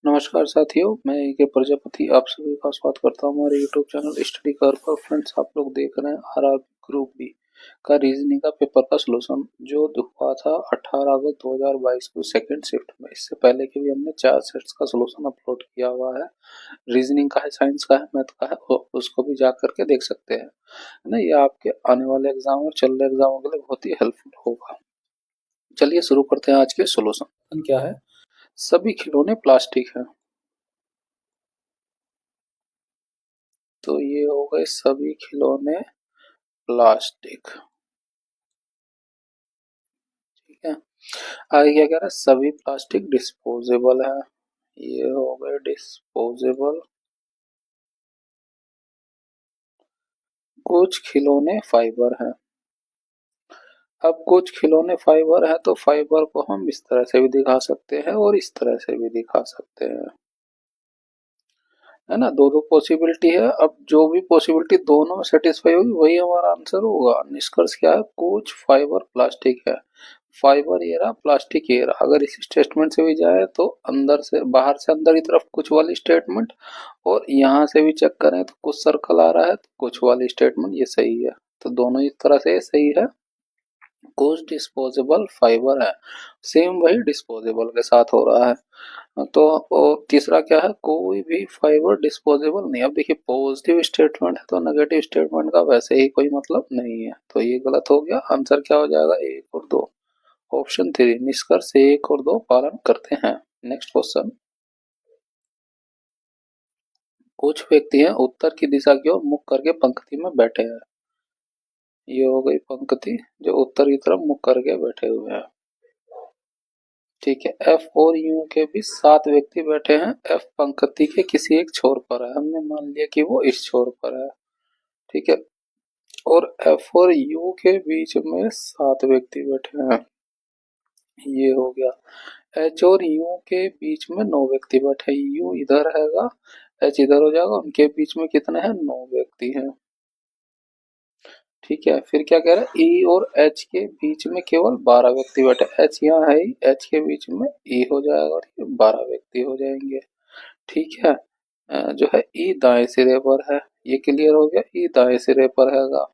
नमस्कार साथियों, मैं के प्रजापति आप सभी का स्वागत करता हूँ हमारे यूट्यूब चैनल स्टडी कर पर। फ्रेंड्स, आप लोग देख रहे हैं आरआर ग्रुप बी का रीजनिंग का पेपर का सलूशन जो हुआ था 18 अगस्त 2022 को सेकंड शिफ्ट में। इससे पहले के भी हमने 4 सेट्स का सलूशन अपलोड किया हुआ है। रीजनिंग का है, साइंस का है, मैथ का है, उसको भी जा करके देख सकते हैं, है ना। ये आपके आने वाले एग्जाम और चल रहे एग्जामों के लिए बहुत ही हेल्पफुल होगा। चलिए शुरू करते हैं आज के सलूशन। क्या है? सभी खिलौने प्लास्टिक हैं। तो ये हो गए सभी खिलौने प्लास्टिक। ठीक है, आगे क्या कह रहा है? सभी प्लास्टिक डिस्पोजेबल है। ये हो गए डिस्पोजेबल। कुछ खिलौने फाइबर हैं। अब कुछ खिलौने फाइबर है तो फाइबर को हम इस तरह से भी दिखा सकते हैं और इस तरह से भी दिखा सकते हैं, है ना। दो दो पॉसिबिलिटी है। अब जो भी पॉसिबिलिटी दोनों में सेटिस्फाई होगी वही हमारा आंसर होगा। निष्कर्ष क्या है? कुछ फाइबर प्लास्टिक है। फाइबर ये रहा, प्लास्टिक ये रहा। अगर इस स्टेटमेंट से भी जाए तो अंदर से बाहर से अंदर की तरफ कुछ वाली स्टेटमेंट, और यहाँ से भी चेक करें तो कुछ सर्कल आ रहा है तो कुछ वाली स्टेटमेंट ये सही है। तो दोनों इस तरह से सही है। कुछ डिस्पोजेबल फाइबर है, सेम वही डिस्पोजेबल के साथ हो रहा है। तो तीसरा क्या है? कोई भी फाइबर डिस्पोजेबल नहीं। अब देखिए, पॉजिटिव स्टेटमेंट है तो नेगेटिव स्टेटमेंट का वैसे ही कोई मतलब नहीं है, तो ये गलत हो गया। आंसर क्या हो जाएगा? 1 और 2, ऑप्शन 3। निष्कर्ष 1 और 2 पालन करते हैं। Next question. कुछ व्यक्ति हैं उत्तर की दिशा की ओर मुख करके पंक्ति में बैठे हैं। ये हो गई पंक्ति जो उत्तर की तरफ मुख करके बैठे हुए हैं। ठीक है, एफ और यू के बीच 7 व्यक्ति बैठे हैं। एफ पंक्ति के किसी एक छोर पर है, हमने मान लिया कि वो इस छोर पर है। ठीक है, और एफ और यू के बीच में 7 व्यक्ति बैठे हैं। ये हो गया। एच और यू के बीच में 9 व्यक्ति बैठे। यू इधर रहेगा, एच इधर हो जाएगा। उनके बीच में कितने हैं? 9 व्यक्ति हैं। ठीक है, फिर क्या कह रहा है? ई और एच के बीच में केवल 12 व्यक्ति बैठे। एच यहाँ है ही, एच के बीच में ई हो जाएगा और ये 12 व्यक्ति हो जाएंगे। ठीक है, जो है ई दाएं सिरे पर है। ये क्लियर हो गया, ई दाएं सिरे पर हैगा।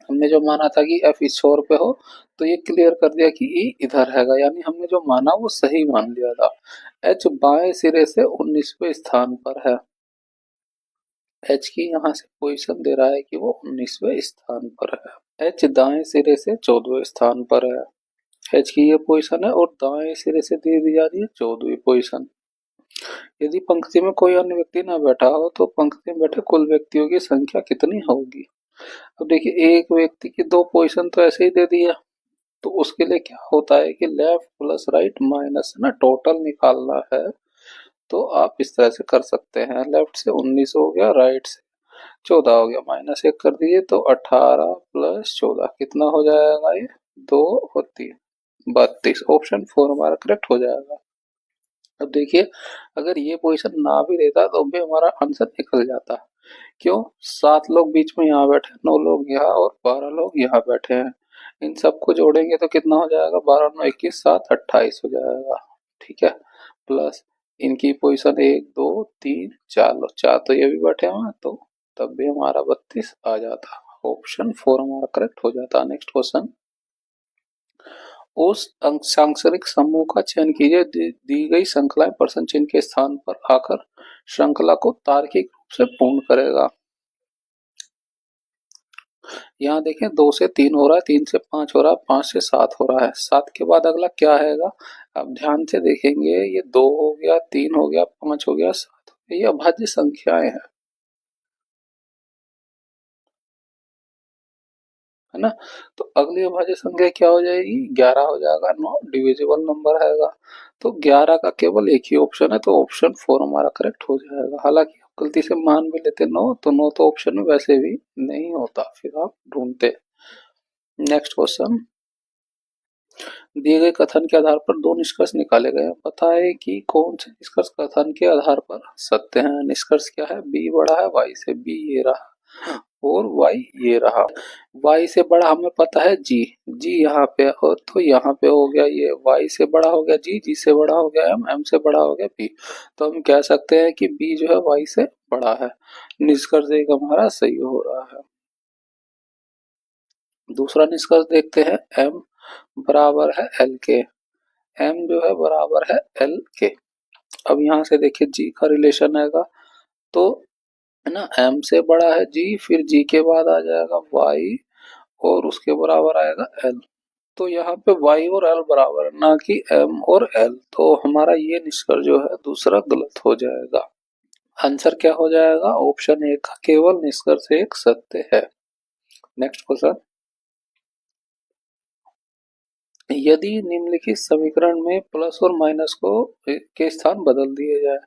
हमने जो माना था कि एफ इस छोर पे हो, तो ये क्लियर कर दिया कि ई इधर हैगा, यानी हमने जो माना वो सही मान लिया था। एच बाएं सिरे से 19वें स्थान पर है। एच की यहाँ से पोजीशन दे रहा है कि वो 19वें स्थान पर है। एच दाएं सिरे से 14वें स्थान पर है। एच की ये पोजीशन है और दाएं सिरे से दे दी जा रही है 14वीं पोजीशन। यदि पंक्ति में कोई अन्य व्यक्ति ना बैठा हो तो पंक्ति में बैठे कुल व्यक्तियों की संख्या कितनी होगी? अब देखिए, एक व्यक्ति की 2 पोजीशन तो ऐसे ही दे दी है, तो उसके लिए क्या होता है कि लेफ्ट प्लस राइट माइनस ना टोटल निकालना है। तो आप इस तरह से कर सकते हैं। लेफ्ट से 19 हो गया, राइट से 14 हो गया, -1 कर दिए तो 18 + 14 कितना हो जाएगा? ये 2 और 3 32। ऑप्शन 4 हमारा करेक्ट हो जाएगा। अब देखिए, अगर ये पोजीशन ना भी रहता तो भी हमारा आंसर निकल जाता। क्यों? 7 लोग बीच में यहाँ बैठे, 9 लोग यहाँ और 12 लोग यहाँ बैठे हैं। इन सबको जोड़ेंगे तो कितना हो जाएगा? 12 9 21 7 28 हो जाएगा। ठीक है, प्लस इनकी पोजीशन 1 2 3 4 लो, 4 तो ये भी बैठे हुए हैं, तो तब भी हमारा 32 आ जाता। ऑप्शन 4 हमारा करेक्ट हो जाता। Next question. उस सांख्यिक समूह का चयन कीजिए। दी गई श्रृंखलाएं प्रश्न चिन्ह के स्थान पर आकर श्रृंखला को तार्किक रूप से पूर्ण करेगा। यहाँ देखें, 2 से 3 हो रहा है, 3 से 5 हो रहा है, 5 से 7 हो रहा है। 7 के बाद अगला क्या आएगा? अब ध्यान से देखेंगे, ये 2 हो गया, 3 हो गया, 5 हो गया, 7 हो गया। ये अभाज्य संख्याएं हैं, है ना। तो अगली अभाज्य संख्या क्या हो जाएगी? 11 हो जाएगा। नॉट डिविजिबल नंबर आएगा। तो 11 का केवल एक ही ऑप्शन है, तो ऑप्शन 4 हमारा करेक्ट हो जाएगा। हालांकि आप गलती से मान भी लेते 9, तो 9 तो ऑप्शन में वैसे भी नहीं होता, फिर आप ढूंढते। Next question. दिए गए कथन के आधार पर 2 निष्कर्ष निकाले गए हैं। बताएं कि कौन से निष्कर्ष कथन के आधार पर सत्य हैं। निष्कर्ष क्या है? बी बड़ा है वाई से। बी ये रहा। और y ये रहा। y से बड़ा हमें पता है g, g यहाँ पे और तो यहाँ पे हो गया ये y से बड़ा हो गया g, g से बड़ा हो गया m, m से बड़ा हो गया b। तो हम कह सकते हैं कि b जो है y से बड़ा है। निष्कर्ष एक हमारा सही हो रहा है। दूसरा निष्कर्ष देखते हैं, m बराबर है l के। m जो है बराबर है l के। अब यहाँ से देखिए g का रिलेशन आएगा तो है ना, m से बड़ा है g, फिर g के बाद आ जाएगा y और उसके बराबर आएगा l। तो यहाँ पे y और l बराबर है, ना कि m और l। तो हमारा ये निष्कर्ष जो है दूसरा गलत हो जाएगा। आंसर क्या हो जाएगा? ऑप्शन ए का केवल निष्कर्ष एक सत्य है। नेक्स्ट क्वेश्चन, यदि निम्नलिखित समीकरण में प्लस और माइनस को के स्थान बदल दिए जाए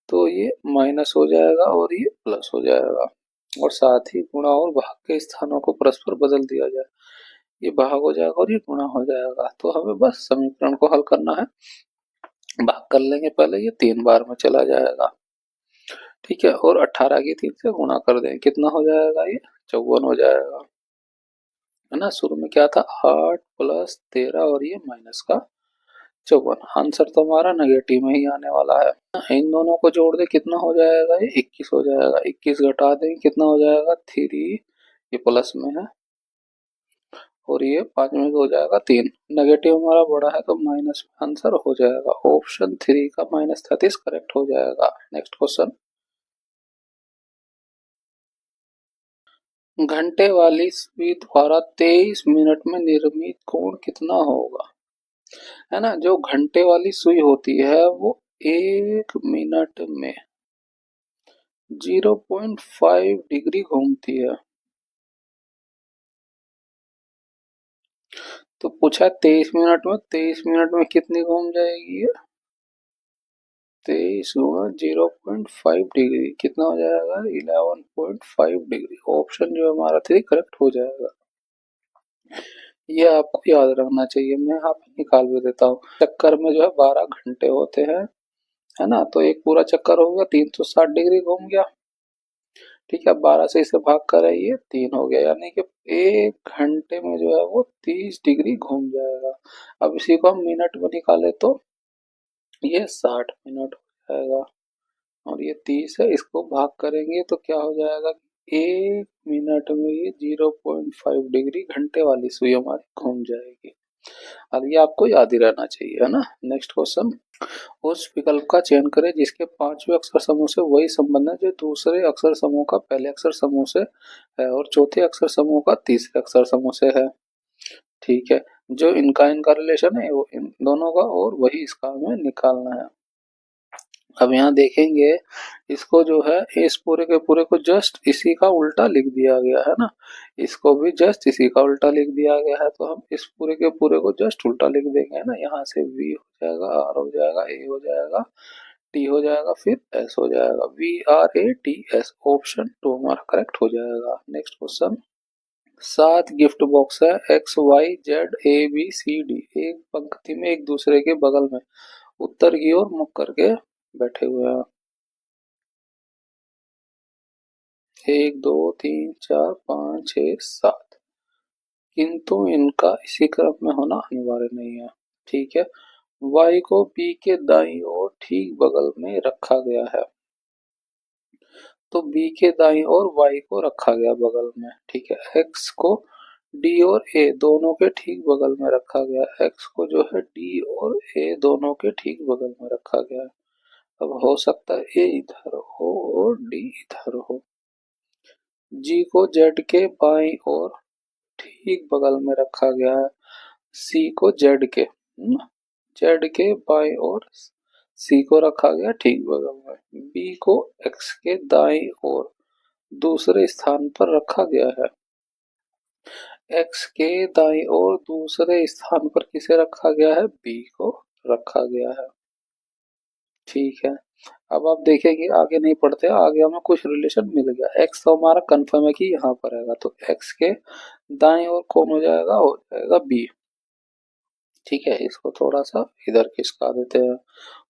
तो ये माइनस हो जाएगा और ये प्लस हो जाएगा, और साथ ही गुणा और भाग के स्थानों को परस्पर बदल दिया जाए, ये भाग हो जाएगा और ये गुणा हो जाएगा। तो हमें बस समीकरण को हल करना है। भाग कर लेंगे पहले, ये 3 बार में चला जाएगा, ठीक है, और 18 की 3 से गुणा कर दें, कितना हो जाएगा? ये 54 हो जाएगा, है ना। शुरू में क्या था? 8 प्लस 13 और ये माइनस का 54। आंसर तो हमारा नेगेटिव में ही आने वाला है। इन दोनों को जोड़ दे, कितना हो जाएगा? ये 21 हो जाएगा। 21 घटा दें, कितना हो जाएगा? 3, ये प्लस में है और ये 5 में हो जाएगा 3। नेगेटिव हमारा बड़ा है तो माइनस में आंसर हो जाएगा। ऑप्शन 3 का -33 करेक्ट हो जाएगा। नेक्स्ट क्वेश्चन, घंटे वाली सुई द्वारा 23 मिनट में निर्मित कोण कितना होगा? है ना, जो घंटे वाली सुई होती है वो 1 मिनट में 0.5 डिग्री घूमती है। तो पूछा 23 मिनट में, 23 मिनट में कितनी घूम जाएगी ये? 23 गुणा 0.5 डिग्री, कितना हो जाएगा? 11.5 डिग्री। ऑप्शन जो हमारा 3 करेक्ट हो जाएगा। ये आपको याद रखना चाहिए, मैं यहाँ पे निकाल भी देता हूँ। चक्कर में जो है 12 घंटे होते हैं, है ना। तो एक पूरा चक्कर हो गया 360 डिग्री घूम गया, ठीक है। 12 से इसे भाग कर ये 3 हो गया, यानी कि 1 घंटे में जो है वो 30 डिग्री घूम जाएगा। अब इसी को हम मिनट में निकाले तो ये 60 मिनट हो जाएगा, और ये 30 है, इसको भाग करेंगे तो क्या हो जाएगा? 1 मिनट में ये 0.5 डिग्री घंटे वाली सुई हमारी घूम जाएगी। अब ये आपको याद ही रहना चाहिए, है ना। नेक्स्ट क्वेश्चन, उस विकल्प का चयन करें जिसके पांचवें अक्षर समूह से वही संबंध है जो दूसरे अक्षर समूह का पहले अक्षर समूह से है और चौथे अक्षर समूह का तीसरे अक्षर समूह से है, ठीक है। जो इनका इनका रिलेशन है वो इन दोनों का, और वही इसका हमें निकालना है। अब यहाँ देखेंगे, इसको जो है इस पूरे के पूरे को जस्ट इसी का उल्टा लिख दिया गया है ना, इसको भी जस्ट इसी का उल्टा लिख दिया गया है। तो हम इस पूरे के पूरे को जस्ट उल्टा लिख देंगे, है ना। यहाँ से वी हो जाएगा, आर हो जाएगा, ए हो जाएगा, टी हो जाएगा, फिर एस हो जाएगा। V R A T S, option 2 हमारा करेक्ट हो जाएगा। नेक्स्ट क्वेश्चन, 7 गिफ्ट बॉक्स है X Y Z A B C D, एक पंक्ति में एक दूसरे के बगल में उत्तर की ओर मुख करके बैठे हुए हैं। 1 2 3 4 5 6 7, किंतु इनका इसी क्रम में होना अनिवार्य नहीं है, ठीक है। y को b के दाईं ओर ठीक बगल में रखा गया है, तो b के दाईं ओर y को रखा गया बगल में, ठीक है। x को d और a दोनों के ठीक बगल में रखा गया, x को जो है d और a दोनों के ठीक बगल में रखा गया। अब हो सकता है a इधर हो और d इधर हो। g को z के बाईं ओर ठीक बगल में रखा गया है, c को z के z के बाईं ओर c को रखा गया ठीक बगल में, b को x के दाईं ओर दूसरे स्थान पर रखा गया है, x के दाईं ओर दूसरे स्थान पर किसे रखा गया है? b को रखा गया है, ठीक है। अब आप देखेंगे आगे नहीं पढ़ते, आगे हमें कुछ रिलेशन मिल गया। x तो हमारा कंफर्म है कि यहाँ पर आएगा, तो x के दाएं ओर कौन हो जाएगा b, ठीक है। इसको थोड़ा सा इधर खिसका देते हैं,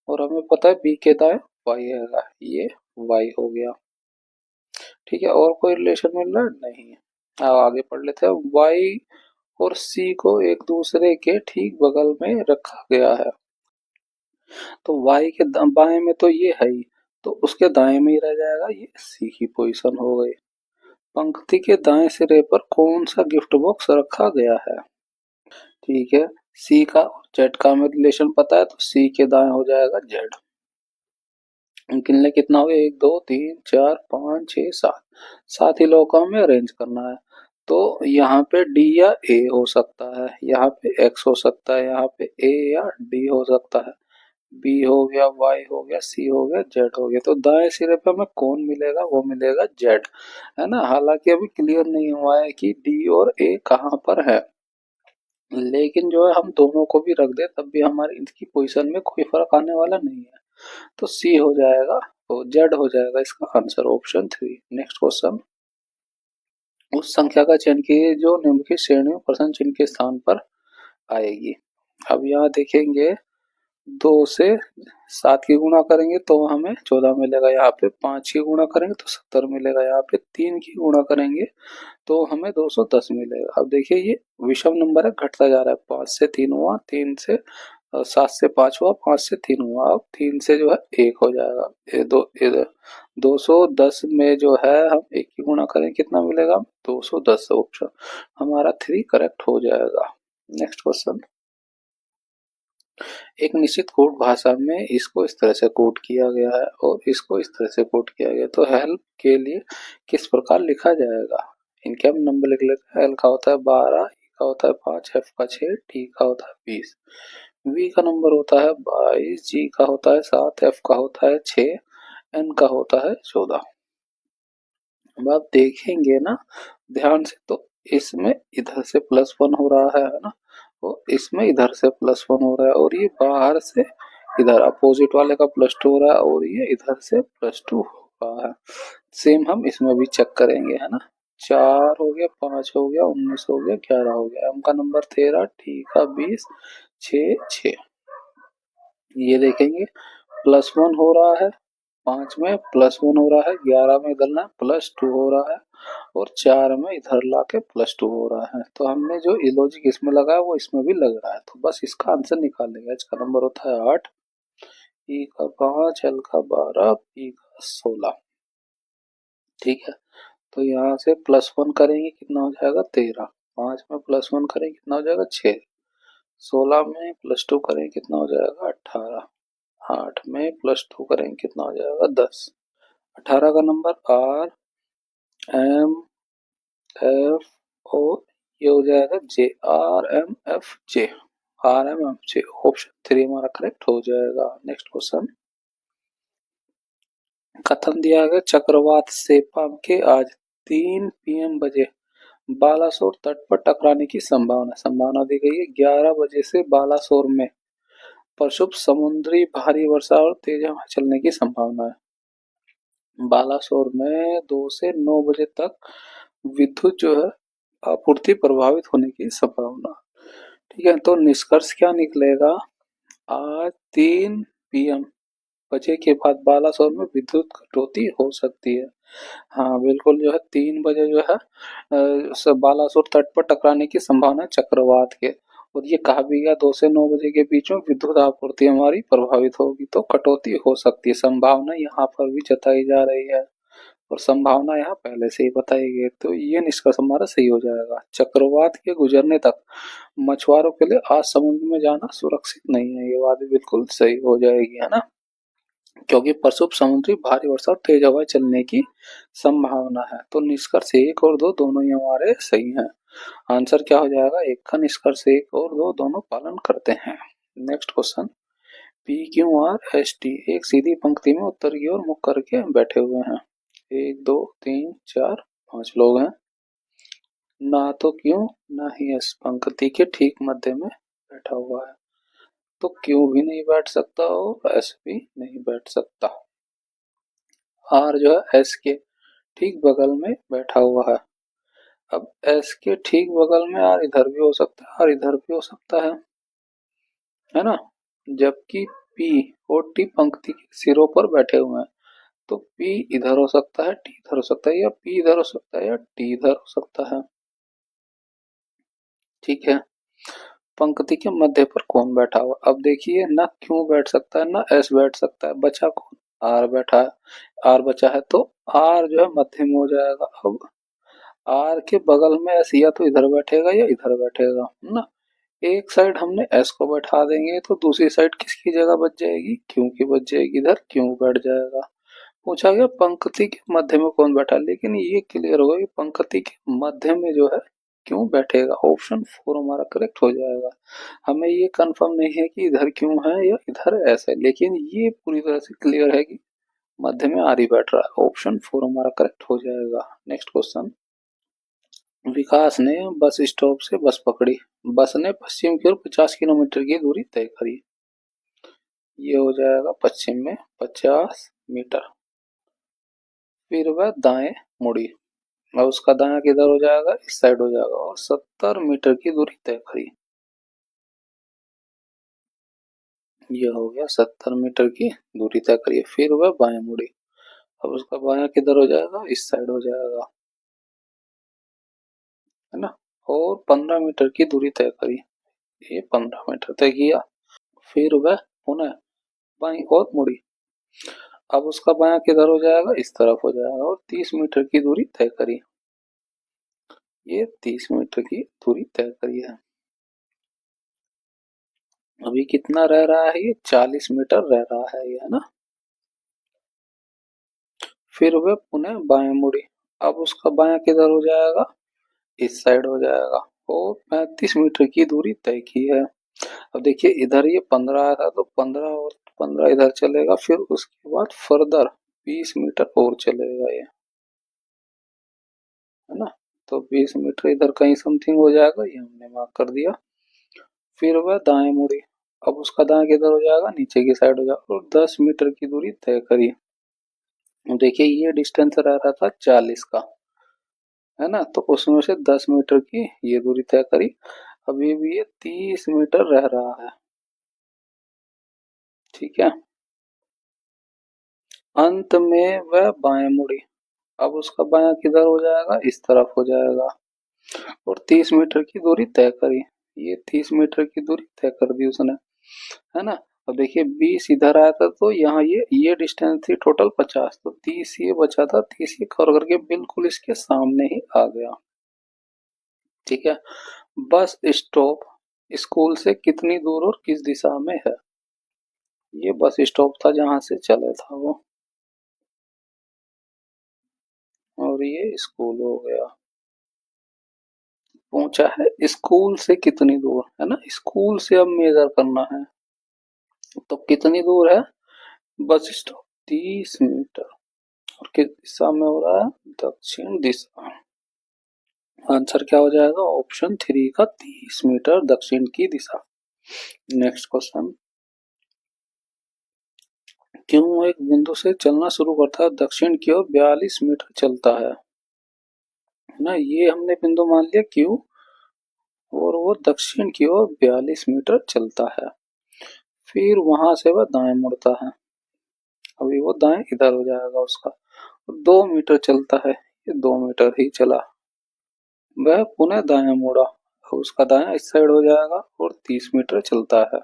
और हमें पता है b के दाएं y आएगा, ये y हो गया, ठीक है, और कोई रिलेशन मिल रहा है? नहीं है। अब आगे पढ़ लेते हैं। वाई और सी को एक दूसरे के ठीक बगल में रखा गया है। तो वाई के बाएं में तो ये है ही, तो उसके दाएं में ही रह जाएगा, ये सी की पोजीशन हो गई। पंक्ति के दाएं सिरे पर कौन सा गिफ्ट बॉक्स रखा गया है? ठीक है, सी का जेड का हमें रिलेशन पता है, तो सी के दाएं हो जाएगा जेड। गिनले कितना हो गया? 1 2 3 4 5 6 7। 7 ही लोग का हमें अरेंज करना है। तो यहाँ पे डी या ए हो सकता है, यहाँ पे एक्स हो सकता है, यहाँ पे ए या डी हो सकता है, बी हो गया, वाई हो गया, सी हो गया, जेड हो गया। तो दाएं सिरे पे हमें कौन मिलेगा? वो मिलेगा जेड, है ना। हालांकि अभी क्लियर नहीं हुआ है कि डी और ए कहाँ पर है, लेकिन जो है हम दोनों को भी रख दे तब भी हमारी इनकी पोजीशन में कोई फर्क आने वाला नहीं है। तो सी हो जाएगा, तो जेड हो जाएगा इसका आंसर, ऑप्शन 3। Next question. उस संख्या का चयन कीजिए जो निम्नलिखित श्रेणी में प्रश्न चिन्ह के स्थान पर आएगी। अब यहाँ देखेंगे, 2 से 7 की गुणा करेंगे तो हमें 14 मिलेगा, यहाँ पे 5 की गुणा करेंगे तो 70 मिलेगा, यहाँ पे 3 की गुणा करेंगे तो हमें 210 मिलेगा। अब देखिए ये विषम नंबर है, घटता जा रहा है। 5 से 3 हुआ, 3 से 7 से 5 हुआ, 5 से 3 हुआ, अब 3 से जो है 1 हो जाएगा। ये 210 में जो है हम 1 की गुणा करें कितना मिलेगा? 210। ऑप्शन हमारा 3 करेक्ट हो जाएगा। Next question. एक निश्चित कोड भाषा में इसको इस तरह से कोड किया गया है और इसको इस तरह से कोड किया गया, तो हेल्प के लिए किस प्रकार लिखा जाएगा? इनके हम नंबर लिख लेते हैं। एल का होता है 12, ई का होता है 5, एफ का 6, टी का होता है 20, वी का नंबर होता है 22, जी का होता है 7, एफ का होता है 6, एन का होता है 14। अब आप देखेंगे ना ध्यान से, तो इसमें इधर से +1 हो रहा है ना, और इसमें इधर से +1 हो रहा है, और ये बाहर से इधर अपोजिट वाले का +2 हो रहा है, और ये इधर से +2 हो रहा है। सेम हम इसमें भी चेक करेंगे, है ना। 4 हो गया, 5 हो गया, 19 हो गया, 11 हो गया, एम का नंबर 13, टी का 20, 6 6। ये देखेंगे +1 हो रहा है, 5 में +1 हो रहा है, 11 में इधर ना +2 हो रहा है, और 4 में इधर लाके +2 हो रहा है। तो हमने जो लॉजिक इसमें लगाया वो इसमें भी लग रहा है, तो बस इसका आंसर निकाल लेंगे। इसका नंबर होता है 8, ई का 5, एल का 12, पी का 16। ठीक है, तो यहाँ से +1 करेंगे कितना हो जाएगा? 13। 5 में +1 करेंगे कितना हो जाएगा? 6। 16 में +2 करेंगे कितना हो जाएगा? 18। 8 में +2 करेंगे कितना हो जाएगा? 10। 18 का number R M F O, ये हो जाएगा J, R M F J, R M F J. Option 3 हमारा करेक्ट हो जाएगा। Next question. कथन दिया गया चक्रवात सेपम के आज 3 PM बजे बालासोर तट पर टकराने की संभावना दी गई है। 11 बजे से बालासोर में प्रक्षुब्ध समुद्री भारी वर्षा और तेज हवा चलने की संभावना है। बालासोर में 2 से 9 बजे तक विद्युत जो है आपूर्ति प्रभावित होने की संभावना। ठीक है, तो निष्कर्ष क्या निकलेगा? आज 3 PM बजे के बाद बालासोर में विद्युत कटौती हो सकती है। हाँ बिल्कुल, जो है 3 बजे जो है बालासोर तट पर टकराने की संभावना है चक्रवात के। और ये कहा भी गया 2 से 9 बजे के बीच में विद्युत आपूर्ति हमारी प्रभावित होगी, तो कटौती हो सकती है। संभावना यहाँ पर भी जताई जा रही है, और संभावना यहाँ पहले से ही बताई गई, तो ये निष्कर्ष हमारा सही हो जाएगा। चक्रवात के गुजरने तक मछुआरों के लिए आज समुद्र में जाना सुरक्षित नहीं है, ये बात भी बिल्कुल सही हो जाएगी, है ना, क्योंकि प्रक्षुब्ध समुद्री भारी वर्षा और तेज हवाएं चलने की संभावना है। तो निष्कर्ष 1 और 2 दोनों ही हमारे सही हैं। आंसर क्या हो जाएगा? 1 का निष्कर्ष 1 और 2 दोनों पालन करते हैं। Next question. P Q R S T एक सीधी पंक्ति में उत्तर की ओर मुख करके बैठे हुए हैं। 1 2 3 4 5 लोग हैं। ना तो क्यों ना ही एस पंक्ति के ठीक मध्य में बैठा हुआ है, तो क्यों भी नहीं बैठ सकता और एस भी नहीं बैठ सकता। आर जो है एस के ठीक बगल में बैठा हुआ है। अब एस के ठीक बगल में आर इधर भी हो सकता है, आर इधर भी हो सकता है ना। जबकि पी और टी पंक्ति के सिरों पर बैठे हुए हैं, तो P इधर हो सकता है, T इधर हो सकता है, या P इधर हो सकता है, या T इधर हो सकता है। ठीक है। पंक्ति के मध्य पर कौन बैठा हुआ? अब देखिए, ना Q बैठ सकता है, ना S बैठ सकता है, बचा कौन? R बैठा है। R बचा है, तो R जो है मध्य में हो जाएगा। अब R के बगल में S या तो इधर बैठेगा या इधर बैठेगा, है ना। एक साइड हमने S को बैठा देंगे तो दूसरी साइड किसकी जगह बच जाएगी? Q की बच जाएगी, इधर Q बैठ जाएगा। पूछा गया पंक्ति के मध्य में कौन बैठा, लेकिन ये क्लियर होगा कि पंक्ति के मध्य में जो है क्यों बैठेगा। ऑप्शन 4 हमारा करेक्ट हो जाएगा। हमें ये कंफर्म नहीं है कि इधर क्यों है या इधर ऐसा है, लेकिन ये पूरी तरह से क्लियर है कि मध्य में आरी बैठ रहा है। ऑप्शन 4 हमारा करेक्ट हो जाएगा। Next question. विकास ने बस स्टॉप से बस पकड़ी। बस ने पश्चिम की ओर 50 किलोमीटर की दूरी तय करी। ये हो जाएगा पश्चिम में 50 मीटर। फिर वह दाएं मुड़ी। अब उसका दायां किधर हो जाएगा? इस साइड हो जाएगा, और 70 मीटर की दूरी तय करी। ये हो गया 70 मीटर की दूरी तय करी। फिर वह बाएं मुड़ी। अब उसका बायां किधर हो जाएगा? इस साइड हो जाएगा, है ना। और 15 मीटर की दूरी तय करी। ये 15 मीटर तय किया। फिर वह पुनः बाईं ओर मुड़ी। अब उसका बायां किधर हो जाएगा? इस तरफ हो जाएगा, और 30 मीटर की दूरी तय करी। ये 30 मीटर की दूरी तय करी है। अभी कितना रह रहा है? ये 40 मीटर रह रहा है, ये, है ना। फिर वह पुनः बाएं मुड़ी। अब उसका बायां किधर हो जाएगा? इस साइड हो जाएगा, और 35 मीटर की दूरी तय की है। अब देखिए, इधर ये 15 आया था, तो 15 और 15 इधर चलेगा, फिर उसके बाद फर्दर 20 मीटर और चलेगा, ये, है ना। तो 20 मीटर इधर कहीं समथिंग हो जाएगा, ये हमने मार्क कर दिया। फिर वह दाएं मुड़ी। अब उसका दाएं किधर हो जाएगा? नीचे की साइड हो जाएगा, और 10 मीटर की दूरी तय करी। देखिए, ये डिस्टेंस रह रहा था 40 का, है ना, तो उसमें से 10 मीटर की ये दूरी तय करी। अभी भी ये 30 मीटर रह रहा है। ठीक है। अंत में वह बाएं मुड़ी। अब उसका बायां किधर हो जाएगा? इस तरफ हो जाएगा, और 30 मीटर की दूरी तय करी। ये 30 मीटर की दूरी तय कर दी उसने, है ना। अब देखिए, 20 इधर आया था, तो यहाँ ये डिस्टेंस थी टोटल 50, तो 30 ये बचा था, 30 ये कवर करके बिल्कुल इसके सामने ही आ गया। ठीक है। बस स्टॉप स्कूल से कितनी दूर और किस दिशा में है? ये बस स्टॉप था जहां से चला था वो, और ये स्कूल हो गया। पूछा है स्कूल से कितनी दूर, है ना। स्कूल से अब मेजर करना है, तो कितनी दूर है? बस स्टॉप 30 मीटर, और किस दिशा में हो रहा है? दक्षिण दिशा। आंसर क्या हो जाएगा? ऑप्शन 3 का 30 मीटर दक्षिण की दिशा। Next question. क्यों एक बिंदु से चलना शुरू करता है दक्षिण की ओर 42 मीटर चलता है ना। ये हमने बिंदु मान लिया क्यू, और वो दक्षिण की ओर 42 मीटर चलता है। फिर वहां से वह दाएं मुड़ता है। अभी वो दाएं इधर हो जाएगा उसका, 2 मीटर चलता है, ये 2 मीटर ही चला। वह पुनः दाएं मुड़ा। अब उसका दायां इस साइड हो जाएगा, और 30 मीटर चलता है।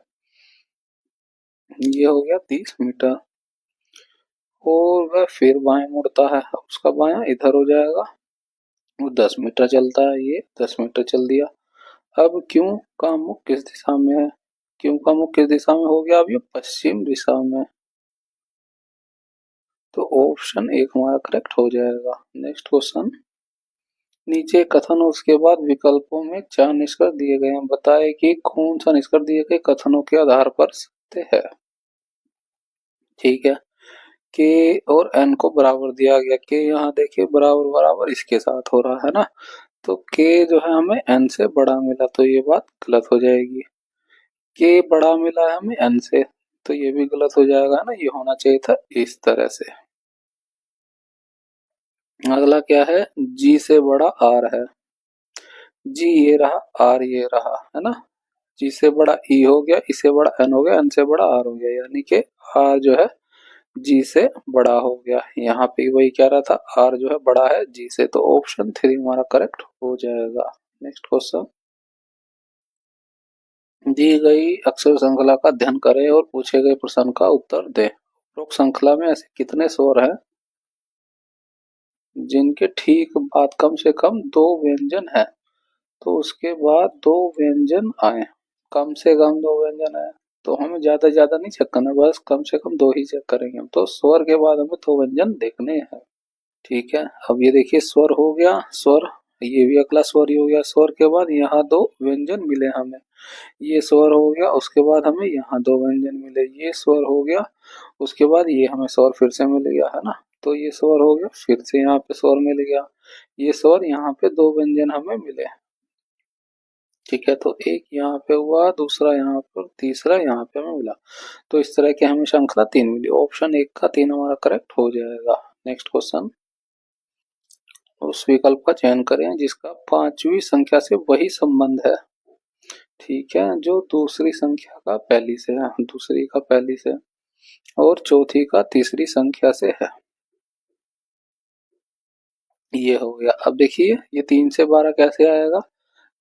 ये हो गया 30 मीटर। और वह फिर बाएं मुड़ता है। अब उसका बायां इधर हो जाएगा, वो 10 मीटर चलता है, ये 10 मीटर चल दिया। अब क्यों का मुख किस दिशा में है? क्यों का मुख किस दिशा में हो गया? अब ये पश्चिम दिशा में, तो ऑप्शन 1 हमारा करेक्ट हो जाएगा। Next question. नीचे कथन और उसके बाद विकल्पों में 4 निष्कर्ष दिए गए हैं, बताए कि कौन सा निष्कर्ष दिए गए कथनों के आधार पर सत्य है। ठीक है। के और एन को बराबर दिया गया। के यहाँ देखिए बराबर बराबर इसके साथ हो रहा है ना, तो के जो है हमें एन से बड़ा मिला, तो ये बात गलत हो जाएगी। के बड़ा मिला है हमें एन से, तो ये भी गलत हो जाएगा ना, ये होना चाहिए था इस तरह से। अगला क्या है? जी से बड़ा आर है। जी ये रहा, आर ये रहा, है ना। जी से बड़ा ई हो गया, इससे बड़ा एन हो गया, एन से बड़ा आर हो गया, यानी कि आर जो है जी से बड़ा हो गया। यहाँ पे वही कह रहा था, आर जो है बड़ा है जी से, तो ऑप्शन 3 हमारा करेक्ट हो जाएगा। नेक्स्ट क्वेश्चन, दी गई अक्षर श्रृंखला का अध्ययन करें और पूछे गए प्रश्न का उत्तर दें। उपरोक्त श्रृंखला में ऐसे कितने स्वर हैं जिनके ठीक बाद कम से कम दो व्यंजन है? तो उसके बाद दो व्यंजन आए, कम से कम दो व्यंजन आए, तो हमें ज्यादा ज्यादा नहीं चेक करना, बस कम से कम दो ही चेक करेंगे हम। तो स्वर के बाद हमें दो व्यंजन देखने हैं। ठीक है, अब ये देखिए स्वर हो गया, स्वर, ये भी अगला स्वर ही हो गया। स्वर के बाद यहाँ दो व्यंजन मिले हमें, ये स्वर हो गया, उसके बाद हमें यहाँ दो व्यंजन मिले, ये स्वर हो गया, उसके बाद ये हमें स्वर फिर से मिल गया है ना, तो ये स्वर हो गया, फिर से यहाँ पे स्वर मिल गया, ये स्वर, यहाँ पे दो व्यंजन हमें मिले। ठीक है, तो एक यहाँ पे हुआ, दूसरा यहाँ पर, तीसरा यहाँ पे हमें मिला। तो इस तरह की हमें श्रृंखला 3 मिली। ऑप्शन 1 का 3 हमारा करेक्ट हो जाएगा। नेक्स्ट क्वेश्चन, उस विकल्प का चयन करें जिसका पांचवी संख्या से वही संबंध है। ठीक है, जो दूसरी संख्या का पहली से है, दूसरी का पहली से, और चौथी का तीसरी संख्या से है। ये हो गया। अब देखिए ये 3 से 12 कैसे आएगा?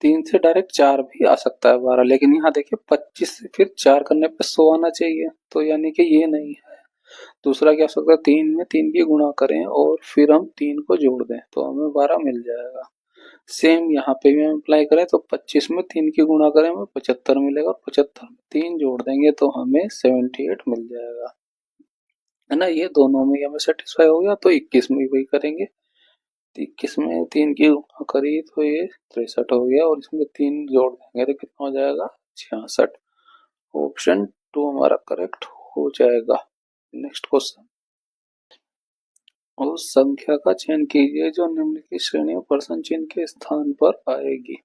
3 से डायरेक्ट 4 भी आ सकता है 12, लेकिन यहाँ देखिए 25 से फिर 4 करने पे 100 आना चाहिए, तो यानी कि ये नहीं है। दूसरा क्या हो सकता है, 3 में 3 की गुणा करें और फिर हम 3 को जोड़ दें तो हमें 12 मिल जाएगा। सेम यहाँ पे भी हम अप्लाई करें तो 25 में 3 की गुणा करें हमें 75 मिलेगा, और 75 में 3 जोड़ देंगे तो हमें 78 मिल जाएगा, है ना। ये दोनों में हमें सेटिस्फाई हो गया, तो 21 में वही करेंगे। 21 में 3 की गुणा करी तो ये 63 हो गया, और इसमें 3 जोड़ देंगे तो कितना हो जाएगा, 66। ऑप्शन 2 हमारा करेक्ट हो जाएगा। नेक्स्ट क्वेश्चन, उस संख्या का चयन कीजिए जो निम्नलिखित श्रेणियों प्रश्न चिन्ह के स्थान पर आएगी।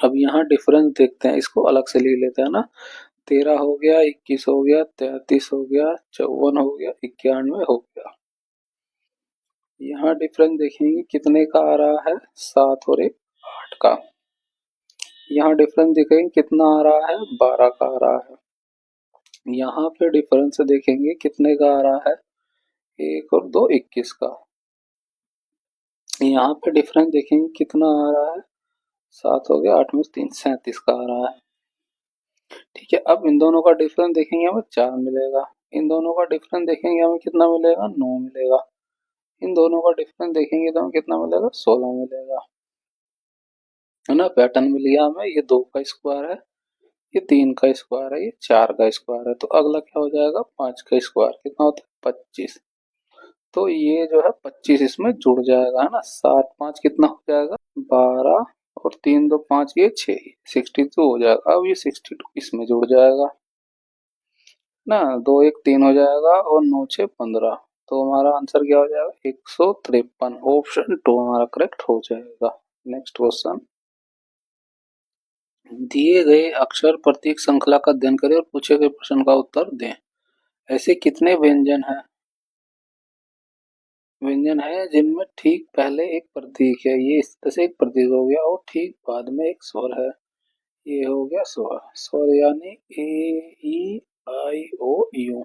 अब यहाँ डिफरेंस देखते हैं, इसको अलग से ले लेते हैं ना। 13 हो गया, 21 हो गया, 33 हो गया, 54 हो गया, 91 हो गया। यहाँ डिफरेंस देखेंगे कितने का आ रहा है, 7 और 1 8 का। यहाँ डिफरेंस देखेंगे कितना आ रहा है, 12 का आ रहा है। यहाँ पे डिफरेंस देखेंगे कितने का आ रहा है, 1 और 2 21 का। यहाँ पे डिफरेंस देखेंगे कितना आ रहा है, 7 हो गया, 8 में 3 37 का आ रहा है। ठीक है, अब इन दोनों का डिफरेंस देखेंगे हमें 4 मिलेगा, इन दोनों का डिफरेंस देखेंगे हमें कितना मिलेगा, 9 मिलेगा, इन दोनों का डिफरेंस देखेंगे तो हमें कितना मिलेगा, 16 मिलेगा, है ना। पैटर्न मिल गया हमें, ये 2 का स्क्वायर है, ये 3 का स्क्वायर है, ये 4 का स्क्वायर है, तो अगला क्या हो जाएगा, 5 का स्क्वायर, कितना होता है, 25। तो ये जो है 25 इसमें जुड़ जाएगा, है ना। 7 5 कितना हो जाएगा, 12, और 3 2 5 ये 6, 62 हो जाएगा। अब ये 62 इसमें जुड़ जाएगा ना, 2 1 3 हो जाएगा, और 9 6 15, तो हमारा आंसर क्या हो जाएगा, 153। ऑप्शन 2 हमारा करेक्ट हो जाएगा। नेक्स्ट क्वेश्चन, दिए गए अक्षर प्रतीक श्रृंखला का अध्ययन करें और पूछे गए प्रश्न का उत्तर दें। ऐसे कितने व्यंजन हैं, व्यंजन है जिनमें ठीक पहले एक प्रतीक है, ये इस तरह से एक प्रतीक हो गया, और ठीक बाद में एक स्वर है, ये हो गया स्वर। स्वर यानी ए ई आई ओ यू।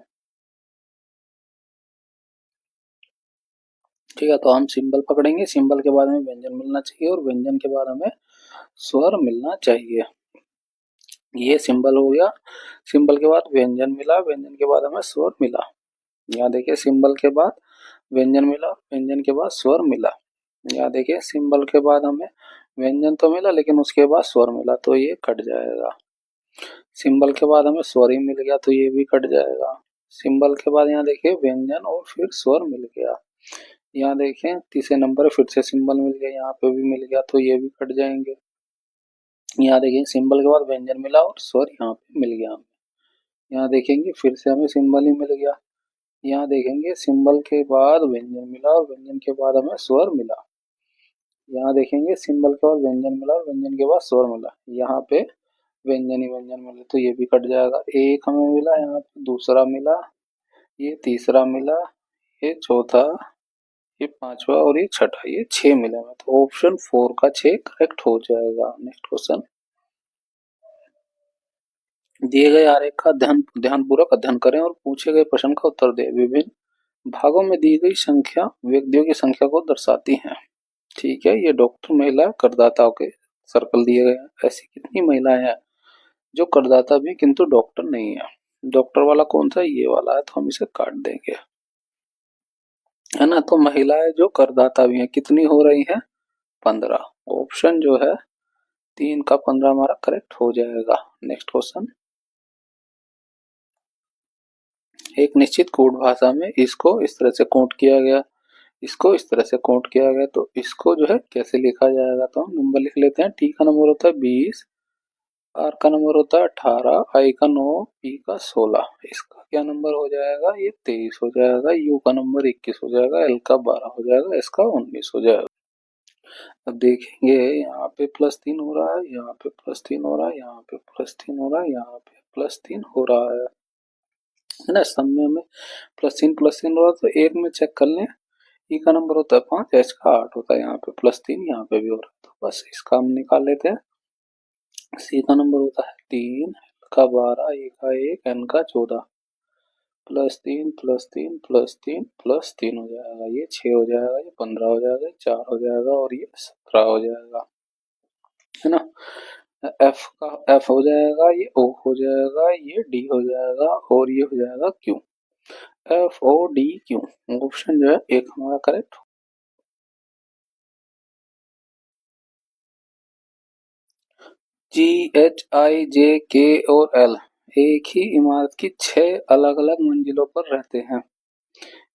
ठीक है, तो हम सिंबल पकड़ेंगे, सिंबल के बाद हमें व्यंजन मिलना चाहिए, और व्यंजन के बाद हमें स्वर मिलना चाहिए। ये सिंबल हो गया, सिंबल के बाद व्यंजन मिला, व्यंजन के बाद हमें स्वर मिला। यहाँ देखिए सिंबल के बाद व्यंजन मिला, व्यंजन के बाद स्वर मिला। यहाँ देखिए सिंबल के बाद हमें व्यंजन तो मिला, लेकिन उसके बाद स्वर मिला, तो ये कट जाएगा। सिंबल के बाद हमें स्वर ही मिल गया, तो ये भी कट जाएगा। सिंबल के बाद यहाँ देखिए व्यंजन और फिर स्वर मिल गया। यहाँ देखें तीसरे नंबर फिर से सिंबल मिल गया, यहाँ पे भी मिल गया, तो ये भी कट जाएंगे। यहाँ देखिए सिंबल के बाद व्यंजन मिला और स्वर यहाँ पे मिल गया हमें। यहाँ देखेंगे फिर से हमें सिंबल ही मिल गया। यहाँ देखेंगे सिंबल के बाद व्यंजन मिला, और व्यंजन के बाद हमें स्वर मिला। यहाँ देखेंगे सिंबल के बाद व्यंजन मिला, और व्यंजन के बाद स्वर मिला। यहाँ पे व्यंजन ही व्यंजन मिले, तो ये भी कट जाएगा। एक हमें मिला, यहाँ पे दूसरा मिला, ये तीसरा मिला, ये चौथा, ये पांचवा, और ये छठा, ये 6 मिले हमें, तो ऑप्शन 4 का 6 करेक्ट हो जाएगा। नेक्स्ट क्वेश्चन, दिए गए आरेख का ध्यानपूर्वक अध्ययन करें और पूछे गए प्रश्न का उत्तर दें। विभिन्न भागों में दी गई संख्या व्यक्तियों की संख्या को दर्शाती है। ठीक है, ये डॉक्टर, महिला, करदाताओं के सर्कल दिए गए हैं। ऐसी कितनी महिलाएं हैं जो करदाता भी किंतु डॉक्टर नहीं है? डॉक्टर वाला कौन सा? ये वाला है, तो हम इसे काट देंगे, है ना। तो महिलाएं जो करदाता भी हैं कितनी हो रही हैं? 15। ऑप्शन जो है 3 का 15 हमारा करेक्ट हो जाएगा। Next question. एक निश्चित कोड भाषा में इसको इस तरह से कोड किया गया, इसको इस तरह से कोड किया गया, तो इसको जो है कैसे लिखा जाएगा? तो हम नंबर लिख लेते हैं। टी का नंबर होता है 20, आर का नंबर होता है 18, आई का 9, पी का 16। इसका क्या नंबर हो जाएगा? ये 23 हो जाएगा। यू का नंबर 21 हो जाएगा। एल का 12 हो जाएगा। इसका 19 हो जाएगा। अब देखेंगे, यहाँ पे +3 हो रहा है, यहाँ पे +3 हो रहा है, यहाँ पे +3 हो रहा है, यहाँ पे +3 हो रहा है ना। समय में +3 हो रहा है, तो एक में चेक कर लें। ई का नंबर होता है 5, एच का 8 होता है। यहाँ पे +3, यहाँ पे भी हो रहा है, तो बस इसका हम निकाल लेते हैं। सी का नंबर होता है 3, एल का 12, ए का 1, एन का 14। +3 +3 +3 +3 हो जाएगा। ये 6 हो जाएगा, ये 15 हो जाएगा, ये 4 हो जाएगा और ये 17 हो जाएगा, है ना। एफ का एफ हो जाएगा, ये ओ हो जाएगा, ये डी हो जाएगा और ये हो जाएगा Q. F O D Q. Option जो है एक हमारा करेक्ट। जी, एच, आई, जे, के और एल एक ही इमारत की 6 अलग अलग मंजिलों पर रहते हैं।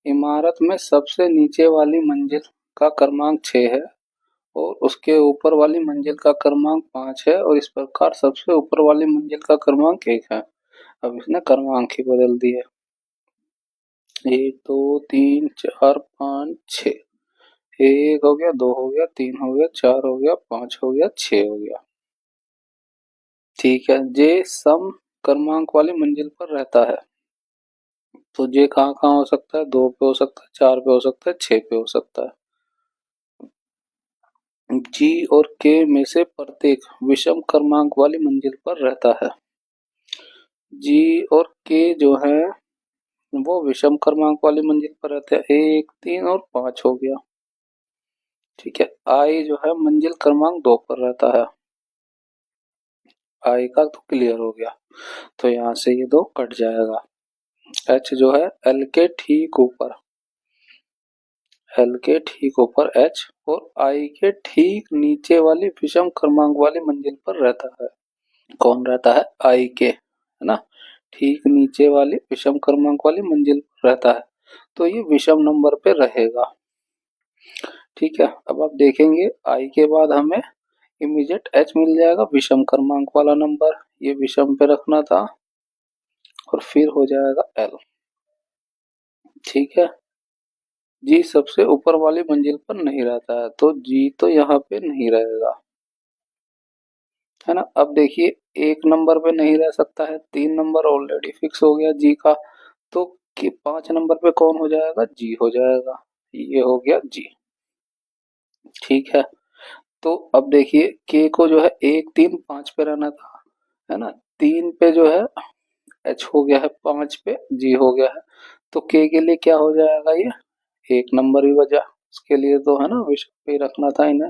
इमारत में सबसे नीचे वाली मंजिल का क्रमांक 6 है और उसके ऊपर वाली मंजिल का क्रमांक 5 है और इस प्रकार सबसे ऊपर वाली मंजिल का क्रमांक 1 है। अब इसने क्रमांक ही बदल दिए। 1 2 3 4 5 6। 1 हो गया, 2 हो गया, 3 हो गया, 4 हो गया, 5 हो गया, 6 हो गया। ठीक है, जे सम क्रमांक वाली मंजिल पर रहता है। तो जे कहाँ कहाँ हो सकता है? 2 पे हो सकता है, 4 पे हो सकता है, 6 पे हो सकता है। जी और के में से प्रत्येक विषम क्रमांक वाली मंजिल पर रहता है। जी और के जो है वो विषम क्रमांक वाली मंजिल पर रहते हैं। 1 3 और 5 हो गया। ठीक है, आई जो है मंजिल क्रमांक 2 पर रहता है। आई का तो क्लियर हो गया, तो यहाँ से ये 2 कट जाएगा। एच जो है एल के ठीक ऊपर, एल के ठीक ऊपर एच और आई के ठीक नीचे वाली विषम क्रमांक वाली मंजिल पर रहता है। कौन रहता है? आई के, है ना। ठीक नीचे वाली विषम क्रमांक वाली मंजिल पर रहता है, तो ये विषम नंबर पे रहेगा। ठीक है, अब आप देखेंगे आई के बाद हमें इमीडिएट एच मिल जाएगा, विषम क्रमांक वाला नंबर, ये विषम पे रखना था और फिर हो जाएगा एल। ठीक है, जी सबसे ऊपर वाली मंजिल पर नहीं रहता है, तो जी तो यहाँ पे नहीं रहेगा, है ना। अब देखिए, एक नंबर पे नहीं रह सकता है, 3 नंबर ऑलरेडी फिक्स हो गया जी का, तो 5 नंबर पे कौन हो जाएगा? जी हो जाएगा। ये हो गया जी। ठीक है, तो अब देखिए के को जो है 1 3 5 पे रहना था, है ना। 3 पे जो है एच हो गया है, 5 पे जी हो गया है, तो के लिए क्या हो जाएगा? ये एक नंबर ही बचा, उसके लिए तो है ना विषय पे ही रखना था इन्हें।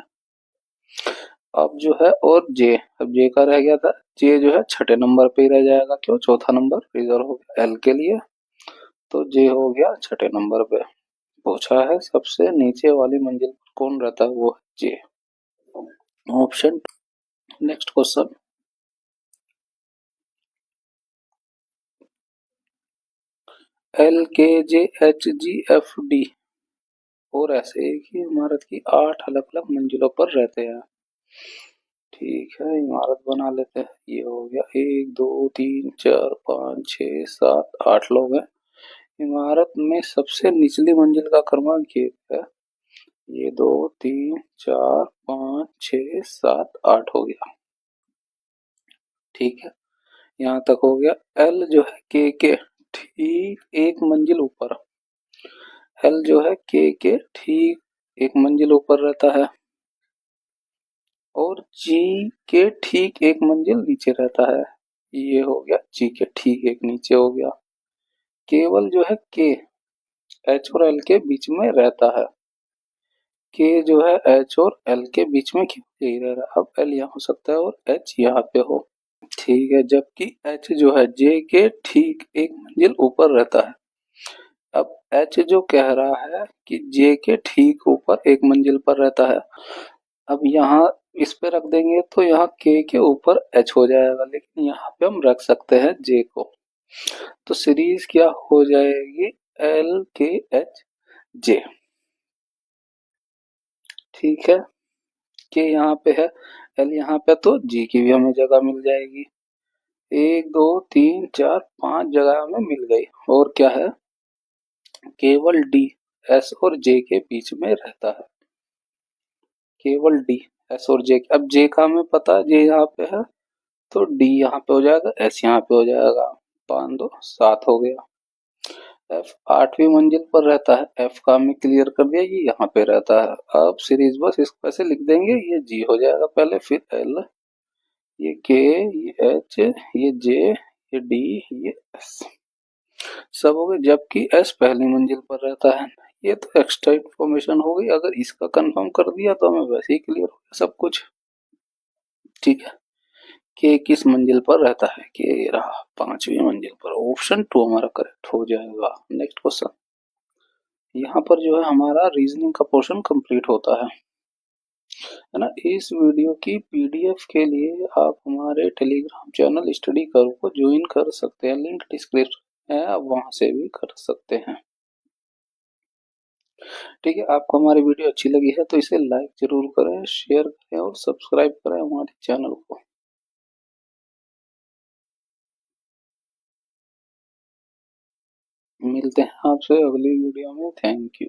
अब जो है और जे, अब जे का रह गया था, जे जो है छठे नंबर पे ही रह जाएगा, क्यों? चौथा नंबर रिजर्व हो गया एल के लिए, तो जे हो गया छठे नंबर पे। पूछा है सबसे नीचे वाली मंजिल पर कौन रहता है, वो है जे। ऑप्शन। Next question. एल के जे एच जी एफ डी और ऐसे एक ही इमारत की 8 अलग अलग मंजिलों पर रहते हैं। ठीक है, इमारत बना लेते हैं। ये हो गया 1 2 3 4 5 6 7 8 लोग हैं। इमारत में सबसे निचली मंजिल का क्रमांक ये है। ये 2 3 4 5 6 7 8 हो गया। ठीक है, यहाँ तक हो गया। एल जो है के ठीक एक मंजिल ऊपर, एल जो है के ठीक एक मंजिल ऊपर रहता है और जी के ठीक एक मंजिल नीचे रहता है। ये हो गया जी के ठीक एक नीचे हो गया। केवल जो है के एच और एल के बीच में रहता है। के जो है एच और एल के बीच में क्यों यही रह रहा है। अब एल यहाँ हो सकता है और एच यहाँ पे हो। ठीक है, जबकि एच जो है जे के ठीक एक मंजिल ऊपर रहता है। अब एच जो कह रहा है कि जे के ठीक ऊपर एक मंजिल पर रहता है। अब यहाँ इस पे रख देंगे तो यहाँ के ऊपर एच हो जाएगा, लेकिन यहाँ पे हम रख सकते हैं जे को। तो सीरीज क्या हो जाएगी, एल के एच जे। ठीक है, के यहाँ पे है, एल यहाँ पे, तो जी की भी हमें जगह मिल जाएगी। एक दो तीन चार पांच जगह हमें मिल गई। और क्या है, केवल डी एस और जे के बीच में रहता है। केवल डी एस और जे, अब जे का हमें पता है, जे यहाँ पे है, तो डी यहाँ पे हो जाएगा, एस यहाँ पे हो जाएगा। 5 2 7 हो गया। एफ 8वीं मंजिल पर रहता है, एफ का हमें क्लियर कर दिया, ये यहाँ पे रहता है। अब सीरीज बस इसको ऐसे लिख देंगे, ये जी हो जाएगा पहले, फिर एल, ये के, ये एच, ये जे, ये डी, ये एस, सब हो गए। जबकि एस पहली मंजिल पर रहता है। ये तो एक्स्ट्रा इन्फॉर्मेशन हो गई, अगर इसका कंफर्म कर दिया तो हमें वैसे ही क्लियर हो गया सब कुछ। ठीक है, के किस मंजिल पर रहता है, के रहा 5वीं मंजिल पर। ऑप्शन 2 हमारा करेक्ट हो जाएगा। Next question. यहाँ पर जो है हमारा रीजनिंग का पोर्शन कंप्लीट होता है ना। इस वीडियो की पीडीएफ के लिए आप हमारे टेलीग्राम चैनल स्टडी करो को ज्वाइन कर सकते हैं, लिंक डिस्क्रिप्शन है, आप वहां से भी कर सकते हैं। ठीक है, आपको हमारी वीडियो अच्छी लगी है तो इसे लाइक जरूर करें, शेयर करें और सब्सक्राइब करें हमारे चैनल को। मिलते हैं आपसे अगली वीडियो में। Thank you.